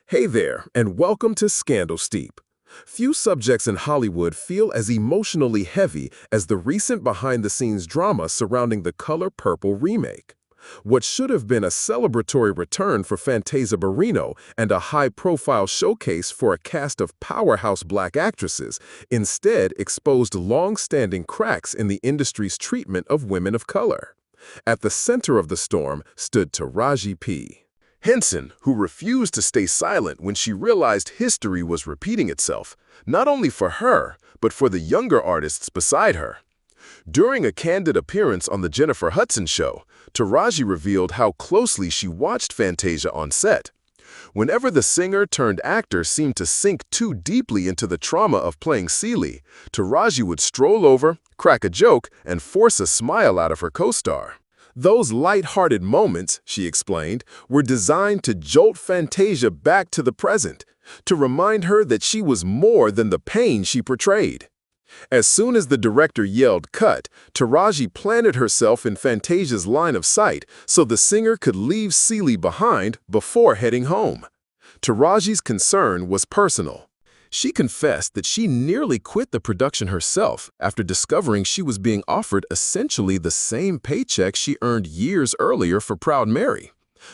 Hey there, and welcome to Scandal Steep. Few subjects in Hollywood feel as emotionally heavy as the recent behind-the-scenes drama surrounding the Color Purple remake. What should have been a celebratory return for Fantasia and a high-profile showcase for a cast of powerhouse black actresses instead exposed long-standing cracks in the industry's treatment of women of color. At the center of the storm stood Taraji P. Henson, who refused to stay silent when she realized history was repeating itself, not only for her, but for the younger artists beside her. During a candid appearance on The Jennifer Hudson Show, Taraji revealed how closely she watched Fantasia on set. Whenever the singer-turned-actor seemed to sink too deeply into the trauma of playing Celie, Taraji would stroll over, crack a joke, and force a smile out of her co-star. Those light-hearted moments, she explained, were designed to jolt Fantasia back to the present, to remind her that she was more than the pain she portrayed. As soon as the director yelled cut, Taraji planted herself in Fantasia's line of sight so the singer could leave Celie behind before heading home. Taraji's concern was personal. She confessed that she nearly quit the production herself after discovering she was being offered essentially the same paycheck she earned years earlier for Proud Mary.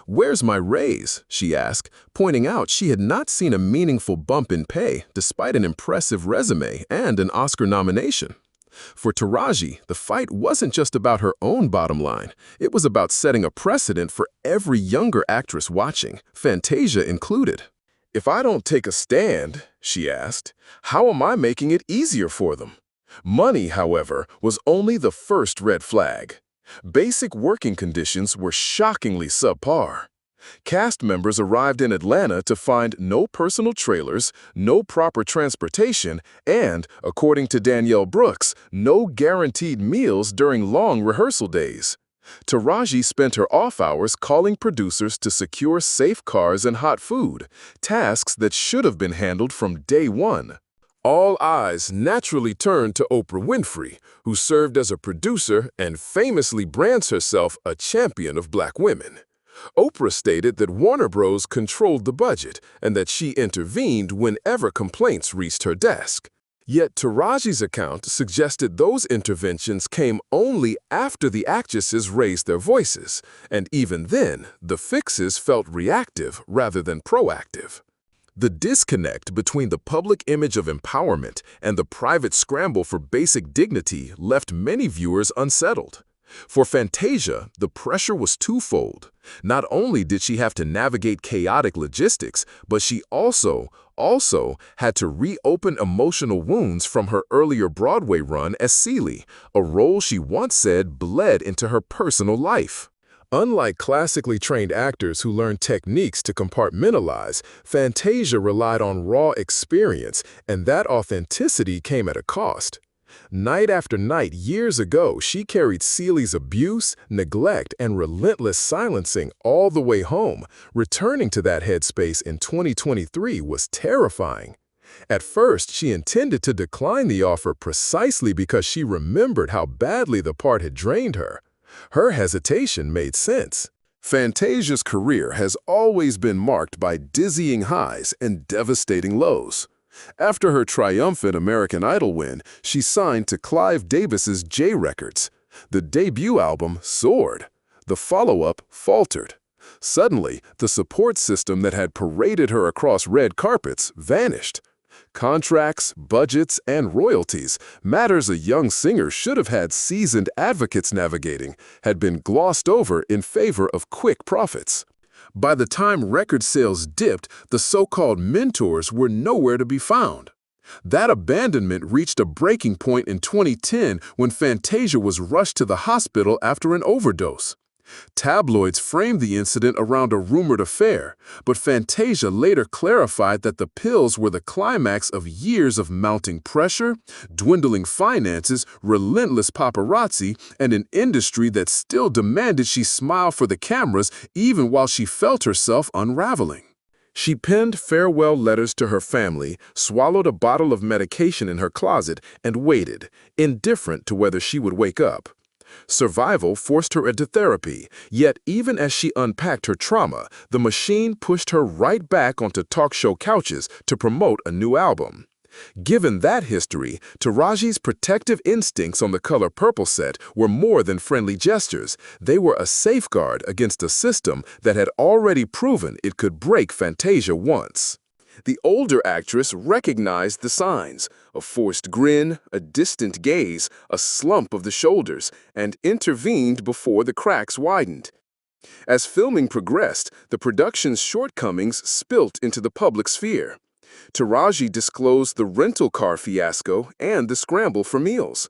"Where's my raise?" she asked, pointing out she had not seen a meaningful bump in pay despite an impressive resume and an Oscar nomination. For Taraji, the fight wasn't just about her own bottom line. It was about setting a precedent for every younger actress watching, Fantasia included. "If I don't take a stand," she asked, "how am I making it easier for them?" Money, however, was only the first red flag. Basic working conditions were shockingly subpar. Cast members arrived in Atlanta to find no personal trailers, no proper transportation, and, according to Danielle Brooks, no guaranteed meals during long rehearsal days. Taraji spent her off hours calling producers to secure safe cars and hot food, tasks that should have been handled from day one. All eyes naturally turned to Oprah Winfrey, who served as a producer and famously brands herself a champion of black women. Oprah stated that Warner Bros. Controlled the budget and that she intervened whenever complaints reached her desk. Yet Taraji's account suggested those interventions came only after the actresses raised their voices, and even then, the fixes felt reactive rather than proactive. The disconnect between the public image of empowerment and the private scramble for basic dignity left many viewers unsettled. For Fantasia, the pressure was twofold. Not only did she have to navigate chaotic logistics, but she also had to reopen emotional wounds from her earlier Broadway run as Celie, a role she once said bled into her personal life. Unlike classically trained actors who learn techniques to compartmentalize, Fantasia relied on raw experience, and that authenticity came at a cost. Night after night, years ago, she carried Celie's abuse, neglect, and relentless silencing all the way home. Returning to that headspace in 2023 was terrifying. At first, she intended to decline the offer precisely because she remembered how badly the part had drained her. Her hesitation made sense. Fantasia's career has always been marked by dizzying highs and devastating lows. After her triumphant American Idol win, she signed to Clive Davis's J Records. The debut album soared. The follow-up faltered. Suddenly, the support system that had paraded her across red carpets vanished. Contracts, budgets, and royalties, matters a young singer should have had seasoned advocates navigating, had been glossed over in favor of quick profits. By the time record sales dipped, the so-called mentors were nowhere to be found. That abandonment reached a breaking point in 2010 when Fantasia was rushed to the hospital after an overdose. Tabloids framed the incident around a rumored affair, but Fantasia later clarified that the pills were the climax of years of mounting pressure, dwindling finances, relentless paparazzi, and an industry that still demanded she smile for the cameras even while she felt herself unraveling. She penned farewell letters to her family, swallowed a bottle of medication in her closet, and waited, indifferent to whether she would wake up. Survival forced her into therapy, yet even as she unpacked her trauma, the machine pushed her right back onto talk show couches to promote a new album. Given that history, Taraji's protective instincts on the Color Purple set were more than friendly gestures. They were a safeguard against a system that had already proven it could break Fantasia once. The older actress recognized the signs: a forced grin, a distant gaze, a slump of the shoulders, and intervened before the cracks widened. As filming progressed, the production's shortcomings spilt into the public sphere. Taraji disclosed the rental car fiasco and the scramble for meals.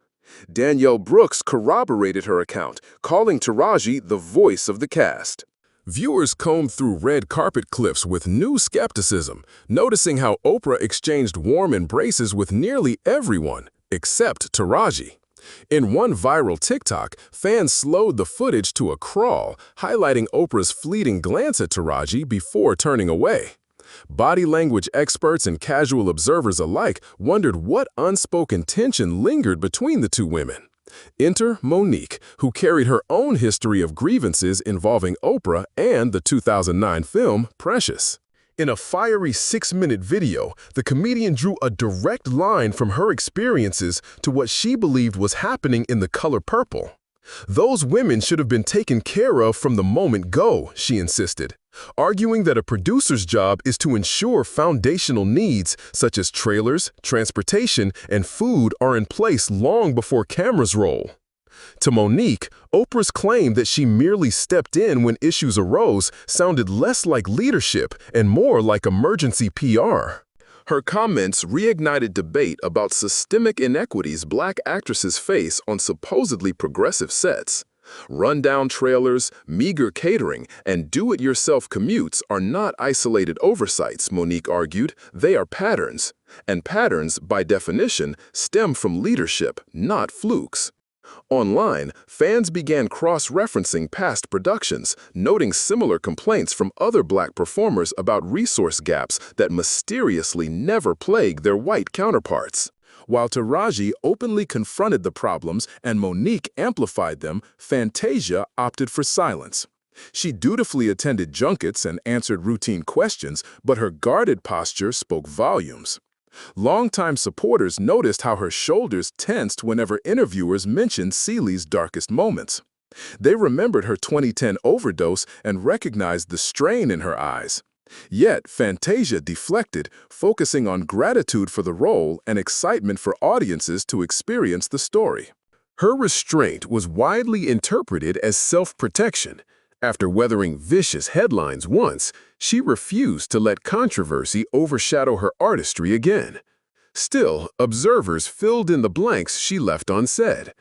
Danielle Brooks corroborated her account, calling Taraji the voice of the cast. Viewers combed through red carpet clips with new skepticism, noticing how Oprah exchanged warm embraces with nearly everyone, except Taraji. In one viral TikTok, fans slowed the footage to a crawl, highlighting Oprah's fleeting glance at Taraji before turning away. Body language experts and casual observers alike wondered what unspoken tension lingered between the two women. Enter Monique, who carried her own history of grievances involving Oprah and the 2009 film Precious. In a fiery 6-minute video, the comedian drew a direct line from her experiences to what she believed was happening in The Color Purple. Those women should have been taken care of from the moment go, she insisted, arguing that a producer's job is to ensure foundational needs such as trailers, transportation, and food are in place long before cameras roll. To Monique, Oprah's claim that she merely stepped in when issues arose sounded less like leadership and more like emergency PR. Her comments reignited debate about systemic inequities Black actresses face on supposedly progressive sets. Rundown trailers, meager catering, and do-it-yourself commutes are not isolated oversights, Monique argued. They are patterns. And patterns, by definition, stem from leadership, not flukes. Online, fans began cross-referencing past productions, noting similar complaints from other Black performers about resource gaps that mysteriously never plague their white counterparts. While Taraji openly confronted the problems and Monique amplified them, Fantasia opted for silence. She dutifully attended junkets and answered routine questions, but her guarded posture spoke volumes. Longtime supporters noticed how her shoulders tensed whenever interviewers mentioned Celie's darkest moments. They remembered her 2010 overdose and recognized the strain in her eyes. Yet, Fantasia deflected, focusing on gratitude for the role and excitement for audiences to experience the story. Her restraint was widely interpreted as self-protection. After weathering vicious headlines once, she refused to let controversy overshadow her artistry again. Still, observers filled in the blanks she left unsaid.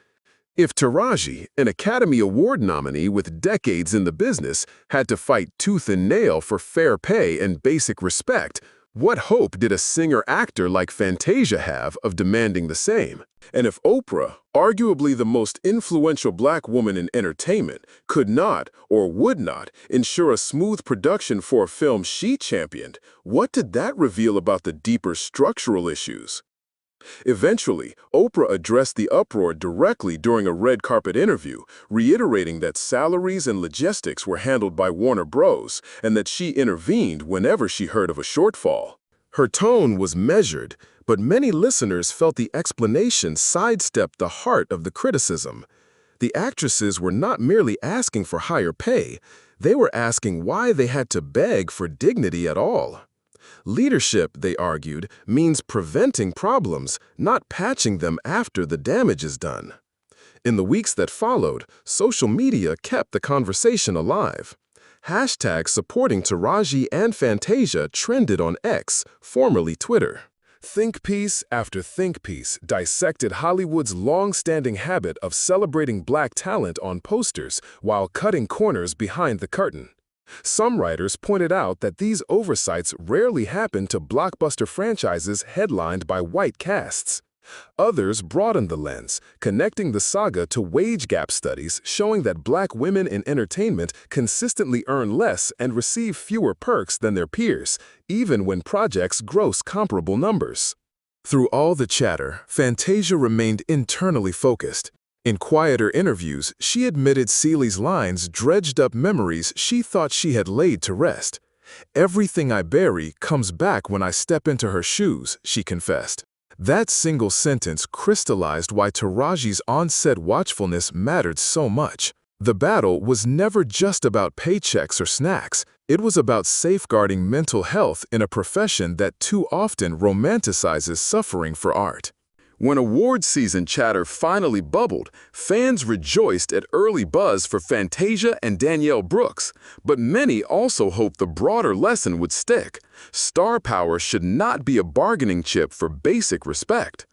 If Taraji, an Academy Award nominee with decades in the business, had to fight tooth and nail for fair pay and basic respect, what hope did a singer-actor like Fantasia have of demanding the same? And if Oprah, arguably the most influential Black woman in entertainment, could not or would not ensure a smooth production for a film she championed, what did that reveal about the deeper structural issues? Eventually, Oprah addressed the uproar directly during a red carpet interview, reiterating that salaries and logistics were handled by Warner Bros. And that she intervened whenever she heard of a shortfall. Her tone was measured, but many listeners felt the explanation sidestepped the heart of the criticism. The actresses were not merely asking for higher pay, they were asking why they had to beg for dignity at all. Leadership, they argued, means preventing problems, not patching them after the damage is done. In the weeks that followed, social media kept the conversation alive. Hashtags supporting Taraji and Fantasia trended on X, formerly Twitter. Think piece after think piece dissected Hollywood's long-standing habit of celebrating Black talent on posters while cutting corners behind the curtain. Some writers pointed out that these oversights rarely happen to blockbuster franchises headlined by white casts. Others broadened the lens, connecting the saga to wage gap studies showing that Black women in entertainment consistently earn less and receive fewer perks than their peers, even when projects gross comparable numbers. Through all the chatter, Fantasia remained internally focused. In quieter interviews, she admitted Seeley's lines dredged up memories she thought she had laid to rest. "Everything I bury comes back when I step into her shoes," she confessed. That single sentence crystallized why Taraji's on-set watchfulness mattered so much. The battle was never just about paychecks or snacks. It was about safeguarding mental health in a profession that too often romanticizes suffering for art. When awards season chatter finally bubbled, fans rejoiced at early buzz for Fantasia and Danielle Brooks, but many also hoped the broader lesson would stick. Star power should not be a bargaining chip for basic respect.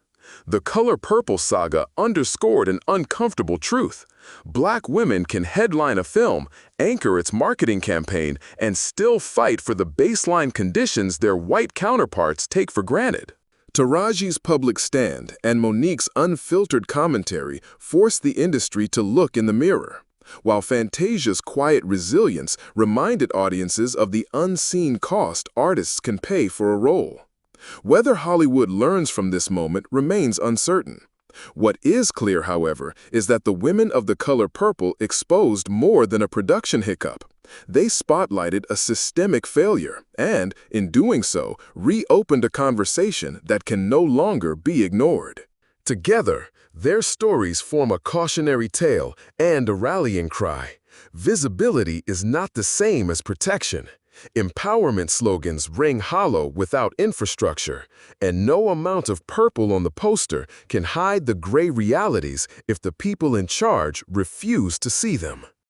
The Color Purple saga underscored an uncomfortable truth. Black women can headline a film, anchor its marketing campaign, and still fight for the baseline conditions their white counterparts take for granted. Taraji's public stand and Monique's unfiltered commentary forced the industry to look in the mirror, while Fantasia's quiet resilience reminded audiences of the unseen cost artists can pay for a role. Whether Hollywood learns from this moment remains uncertain. What is clear, however, is that the women of The Color Purple exposed more than a production hiccup. They spotlighted a systemic failure and, in doing so, reopened a conversation that can no longer be ignored. Together, their stories form a cautionary tale and a rallying cry. Visibility is not the same as protection. Empowerment slogans ring hollow without infrastructure, and no amount of purple on the poster can hide the gray realities if the people in charge refuse to see them.